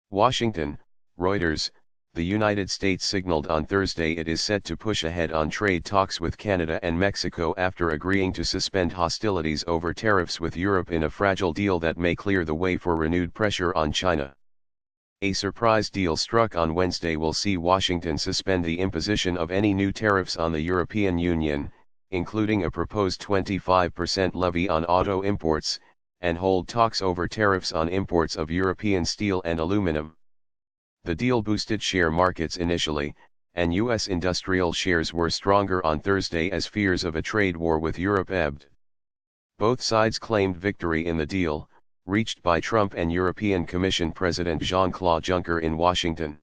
Washington, Reuters, the United States signaled on Thursday it is set to push ahead on trade talks with Canada and Mexico after agreeing to suspend hostilities over tariffs with Europe in a fragile deal that may clear the way for renewed pressure on China. A surprise deal struck on Wednesday will see Washington suspend the imposition of any new tariffs on the European Union, including a proposed 25% levy on auto imports, and hold talks over tariffs on imports of European steel and aluminum. The deal boosted share markets initially, and U.S. industrial shares were stronger on Thursday as fears of a trade war with Europe ebbed. Both sides claimed victory in the deal, reached by Trump and European Commission President Jean-Claude Juncker in Washington.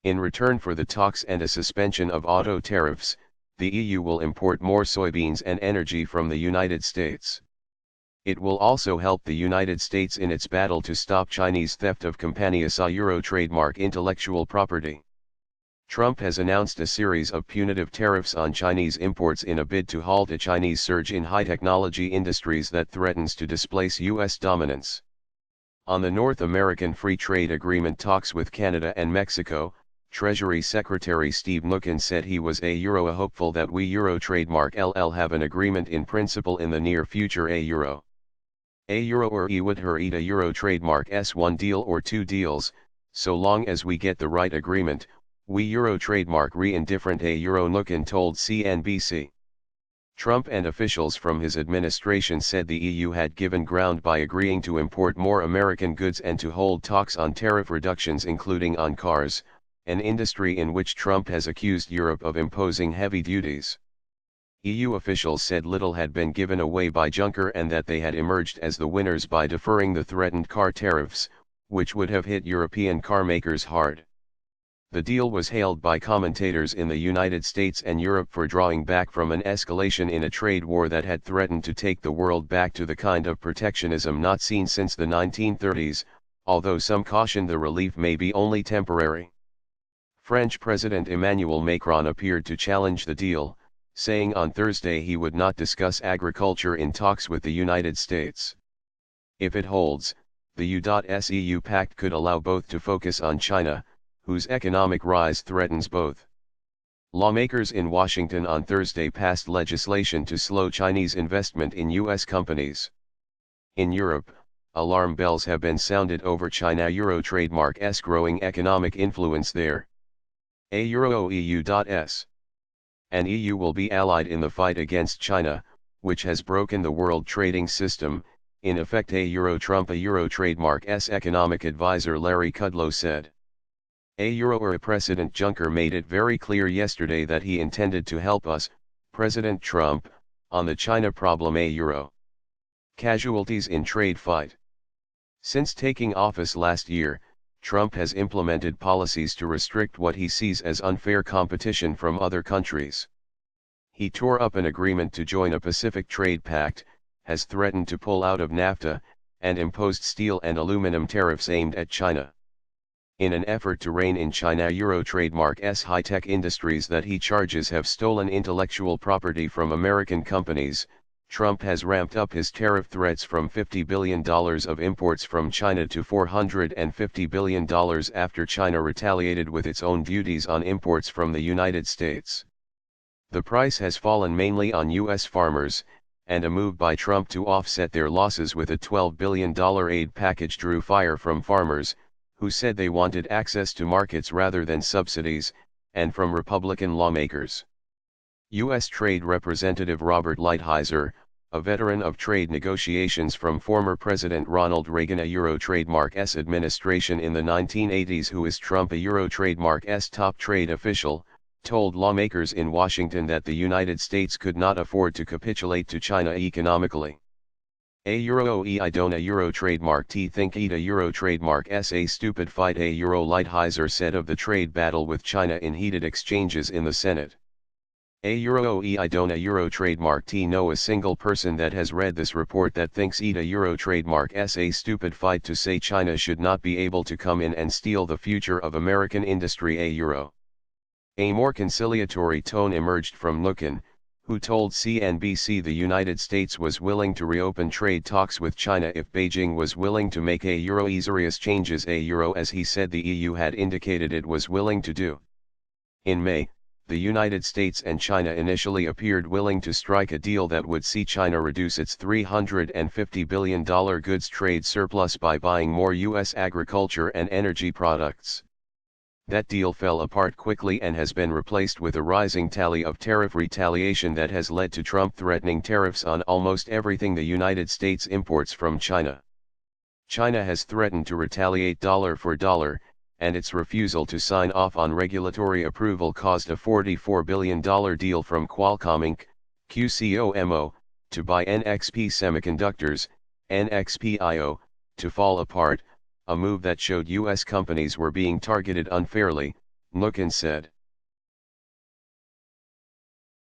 In return for the talks and a suspension of auto tariffs, the EU will import more soybeans and energy from the United States. It will also help the United States in its battle to stop Chinese theft of Compagnia Euro trademark intellectual property. Trump has announced a series of punitive tariffs on Chinese imports in a bid to halt a Chinese surge in high-technology industries that threatens to displace U.S. dominance. On the North American Free Trade Agreement talks with Canada and Mexico, Treasury Secretary Steve Mnuchin said he was hopeful that we Euro trademark LL have an agreement in principle in the near future. Or he would eat a Euro trademark S1 deal or 2 deals, so long as we get the right agreement, we Euro trademark indifferent. Mnuchin told CNBC. Trump and officials from his administration said the EU had given ground by agreeing to import more American goods and to hold talks on tariff reductions including on cars, an industry in which Trump has accused Europe of imposing heavy duties. EU officials said little had been given away by Juncker and that they had emerged as the winners by deferring the threatened car tariffs, which would have hit European carmakers hard. The deal was hailed by commentators in the United States and Europe for drawing back from an escalation in a trade war that had threatened to take the world back to the kind of protectionism not seen since the 1930s, although some cautioned the relief may be only temporary. French President Emmanuel Macron appeared to challenge the deal, saying on Thursday he would not discuss agriculture in talks with the United States. If it holds, the EU pact could allow both to focus on China, whose economic rise threatens both. Lawmakers in Washington on Thursday passed legislation to slow Chinese investment in U.S. companies. In Europe, alarm bells have been sounded over China Euro trademark's growing economic influence there. EU.s. And EU will be allied in the fight against China, which has broken the world trading system, in effect. Trump Euro trademark's economic advisor Larry Kudlow said. President Juncker made it very clear yesterday that he intended to help us, President Trump, on the China problem. Casualties in trade fight. Since taking office last year, Trump has implemented policies to restrict what he sees as unfair competition from other countries. He tore up an agreement to join a Pacific Trade Pact, has threatened to pull out of NAFTA, and imposed steel and aluminum tariffs aimed at China. In an effort to rein in China Euro trademark's high-tech industries that he charges have stolen intellectual property from American companies, Trump has ramped up his tariff threats from $50 billion of imports from China to $450 billion after China retaliated with its own duties on imports from the United States. The price has fallen mainly on U.S. farmers, and a move by Trump to offset their losses with a $12 billion aid package drew fire from farmers, who said they wanted access to markets rather than subsidies, and from Republican lawmakers. U.S. Trade Representative Robert Lighthizer, a veteran of trade negotiations from former President Ronald Reagan Euro trademark's administration in the 1980s, who is Trump Euro trademark's top trade official, told lawmakers in Washington that the United States could not afford to capitulate to China economically. I don't Euro trademark think a Euro trademark's a stupid fight. Lighthizer said of the trade battle with China in heated exchanges in the Senate. I don't Euro trademark know a single person that has read this report that thinks a Euro trademark's a stupid fight to say China should not be able to come in and steal the future of American industry. A more conciliatory tone emerged from Mnuchin, who told CNBC the United States was willing to reopen trade talks with China if Beijing was willing to make serious changes as he said the EU had indicated it was willing to do. In May, the United States and China initially appeared willing to strike a deal that would see China reduce its $350 billion goods trade surplus by buying more U.S. agriculture and energy products. That deal fell apart quickly and has been replaced with a rising tally of tariff retaliation that has led to Trump threatening tariffs on almost everything the United States imports from China. China has threatened to retaliate dollar for dollar, and its refusal to sign off on regulatory approval caused a $44 billion deal from Qualcomm Inc., QCOMO, to buy NXP Semiconductors, NXPIO, to fall apart, a move that showed U.S. companies were being targeted unfairly, Nukin said.